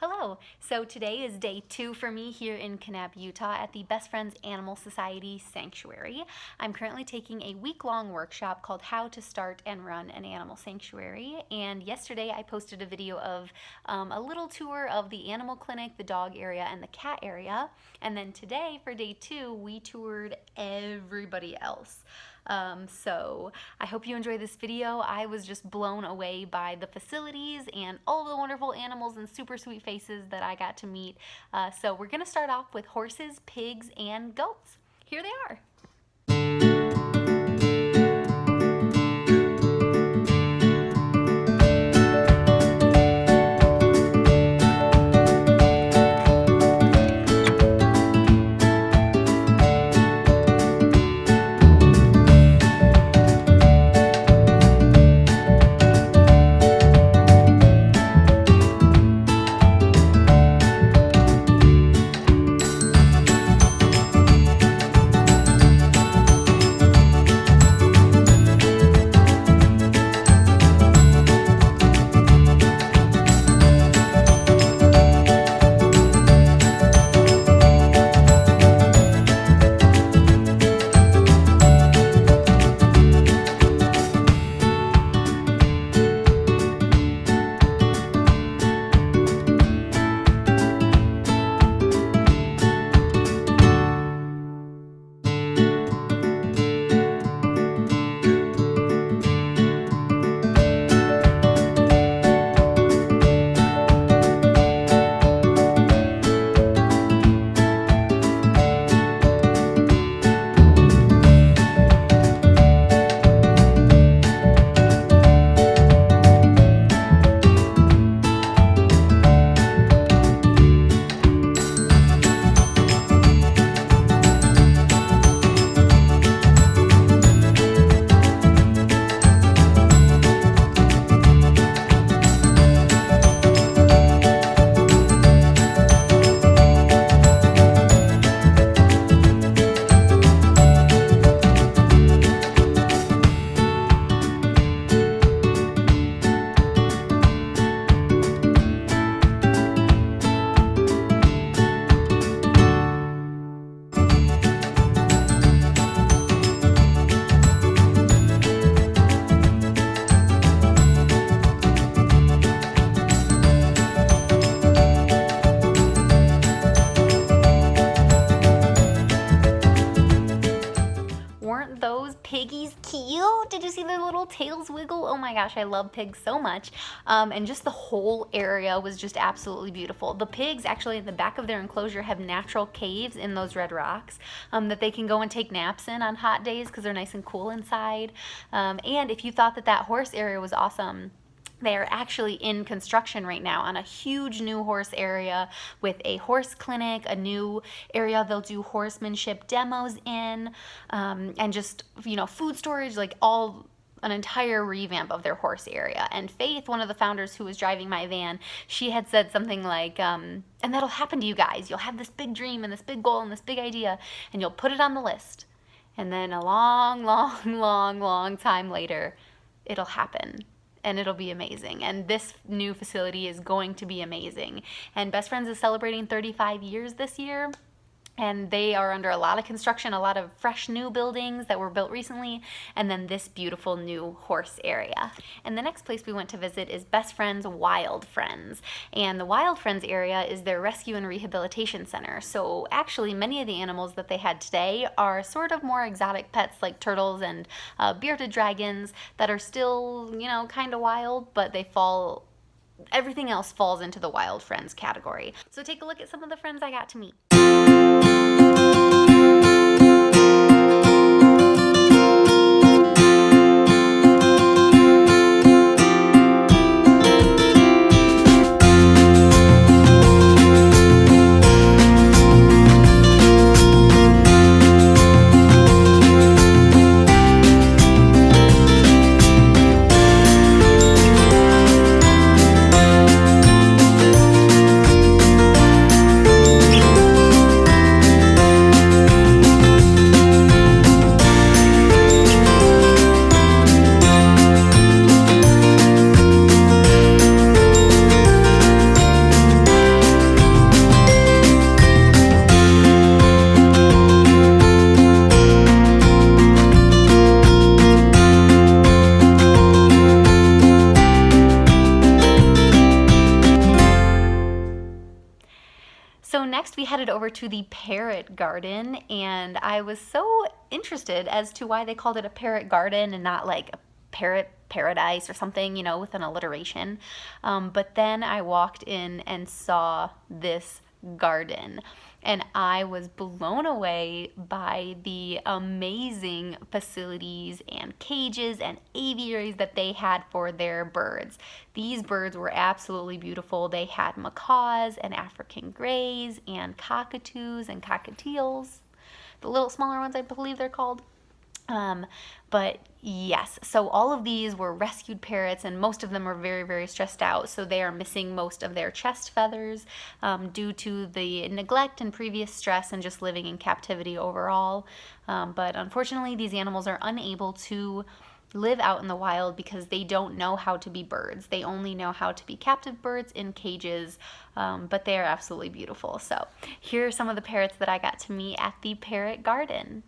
Hello! So today is day 2 for me here in Kanab, Utah at the Best Friends Animal Society Sanctuary. I'm currently taking a week-long workshop called How to Start and Run an Animal Sanctuary, and yesterday I posted a video of a little tour of the animal clinic, the dog area, and the cat area, and then today for day 2 we toured everybody else. So I hope you enjoy this video. I was just blown away by the facilities and all the wonderful animals and super sweet faces that I got to meet. So we're going to start off with horses, pigs, and goats. Here they are. Weren't those piggies cute? Did you see their little tails wiggle? Oh my gosh, I love pigs so much. And just the whole area was just absolutely beautiful. The pigs actually in the back of their enclosure have natural caves in those red rocks that they can go and take naps in on hot days because they're nice and cool inside. And if you thought that horse area was awesome, they are actually in construction right now on a huge new horse area with a horse clinic, a new area they'll do horsemanship demos in, and just, food storage, like an entire revamp of their horse area. And Faith, one of the founders who was driving my van, she had said something like, and that'll happen to you guys. You'll have this big dream and this big goal and this big idea, and you'll put it on the list. And then a long, long, long, long time later, it'll happen. And it'll be amazing. And this new facility is going to be amazing. And Best Friends is celebrating 35 years this year. And they are under a lot of construction, a lot of fresh new buildings that were built recently, and then this beautiful new horse area. And the next place we went to visit is Best Friends Wild Friends. And the Wild Friends area is their rescue and rehabilitation center. So actually many of the animals that they had today are sort of more exotic pets like turtles and bearded dragons that are still, kind of wild, but everything else falls into the Wild Friends category. So take a look at some of the friends I got to meet. So next we headed over to the Parrot Garden, and I was so interested as to why they called it a parrot garden and not like a parrot paradise or something, you know, with an alliteration. But then I walked in and saw this garden, and I was blown away by the amazing facilities and cages and aviaries that they had for their birds. These birds were absolutely beautiful. They had macaws and African greys and cockatoos and cockatiels. The little smaller ones, I believe they're called. But yes, so all of these were rescued parrots, and most of them are very, very stressed out. So they are missing most of their chest feathers due to the neglect and previous stress and just living in captivity overall. But unfortunately, these animals are unable to live out in the wild because they don't know how to be birds. They only know how to be captive birds in cages, but they are absolutely beautiful. So here are some of the parrots that I got to meet at the Parrot Garden.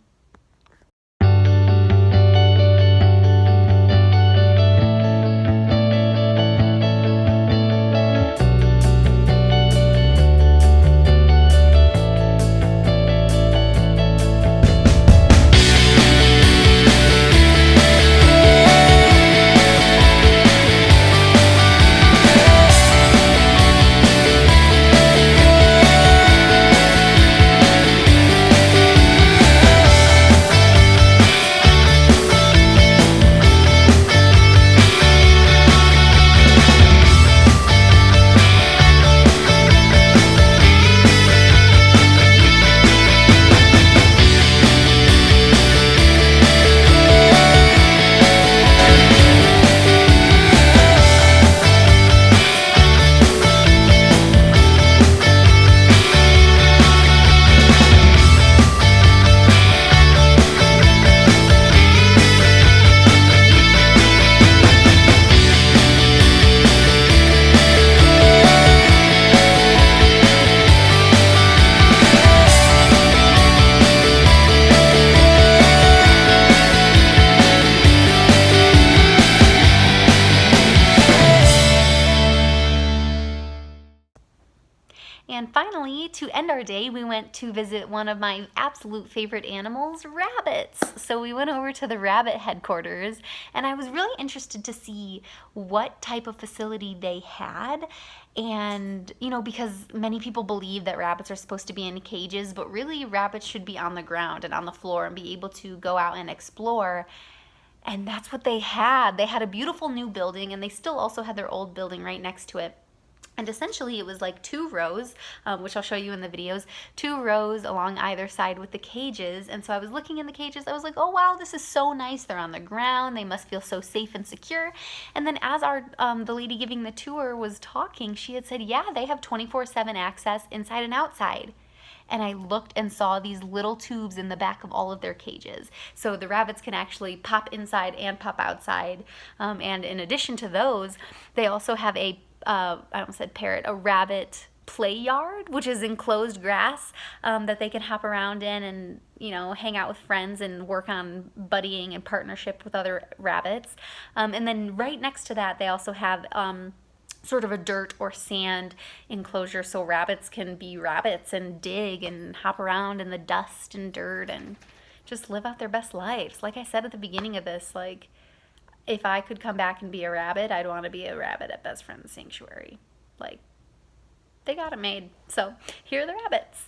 And finally, to end our day, we went to visit one of my absolute favorite animals, rabbits. So we went over to the rabbit headquarters, and I was really interested to see what type of facility they had. And, you know, because many people believe that rabbits are supposed to be in cages, but really rabbits should be on the ground and on the floor and be able to go out and explore. And that's what they had. They had a beautiful new building, and they still also had their old building right next to it. And essentially it was like 2 rows, which I'll show you in the videos, 2 rows along either side with the cages. And so I was looking in the cages, I was like, oh wow, this is so nice. They're on the ground, they must feel so safe and secure. And then as the lady giving the tour was talking, she had said, yeah, they have 24/7 access inside and outside. And I looked and saw these little tubes in the back of all of their cages. So the rabbits can actually pop inside and pop outside. And in addition to those, they also have a I almost said parrot, a rabbit play yard, which is enclosed grass that they can hop around in and, you know, hang out with friends and work on buddying and partnership with other rabbits. And then right next to that, they also have sort of a dirt or sand enclosure so rabbits can be rabbits and dig and hop around in the dust and dirt and just live out their best lives. Like I said at the beginning of this, like, if I could come back and be a rabbit, I'd want to be a rabbit at Best Friends Sanctuary. Like, they got it made. So, here are the rabbits.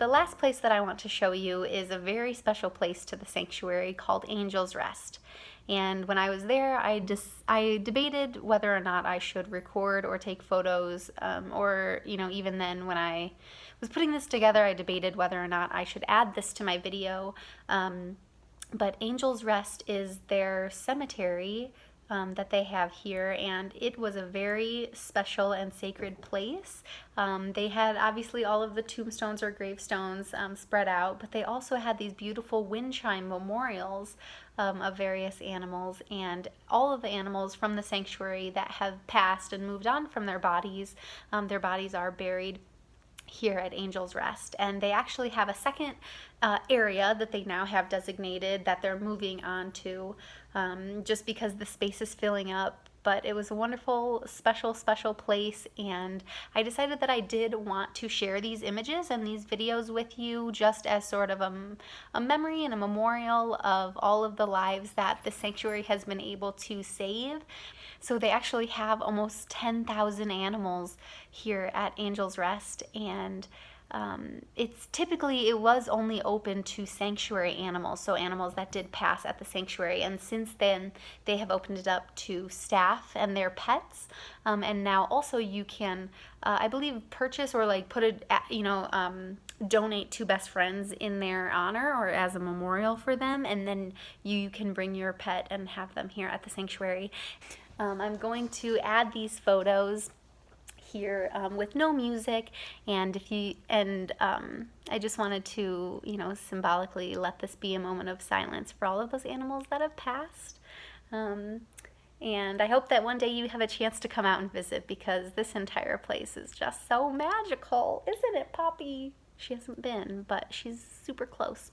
the last place that I want to show you is a very special place to the sanctuary called Angel's Rest. And when I was there, I debated whether or not I should record or take photos, or, you know, even then when I was putting this together, I debated whether or not I should add this to my video. But Angel's Rest is their cemetery that they have here, and it was a very special and sacred place. They had obviously all of the tombstones or gravestones spread out, but they also had these beautiful wind chime memorials of various animals, and all of the animals from the sanctuary that have passed and moved on from their bodies are buried here at Angel's Rest. And they actually have a second area that they now have designated that they're moving on to, just because the space is filling up. But it was a wonderful, special place, and I decided that I did want to share these images and these videos with you just as sort of a memory and a memorial of all of the lives that the sanctuary has been able to save. So they actually have almost 10,000 animals here at Angel's Rest, and it was only open to sanctuary animals, so animals that did pass at the sanctuary, and since then they have opened it up to staff and their pets, and now also you can, I believe, purchase or like donate to best friends in their honor or as a memorial for them, and then you can bring your pet and have them here at the sanctuary. I'm going to add these photos here with no music, and I just wanted to, symbolically let this be a moment of silence for all of those animals that have passed. And I hope that one day you have a chance to come out and visit, because this entire place is just so magical, isn't it, Poppy? She hasn't been, but she's super close.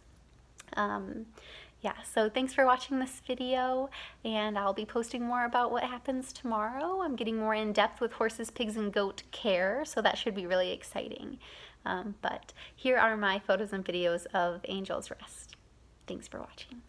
Yeah, so thanks for watching this video, and I'll be posting more about what happens tomorrow. I'm getting more in depth with horses, pigs, and goat care, so that should be really exciting. But here are my photos and videos of Angel's Rest. Thanks for watching.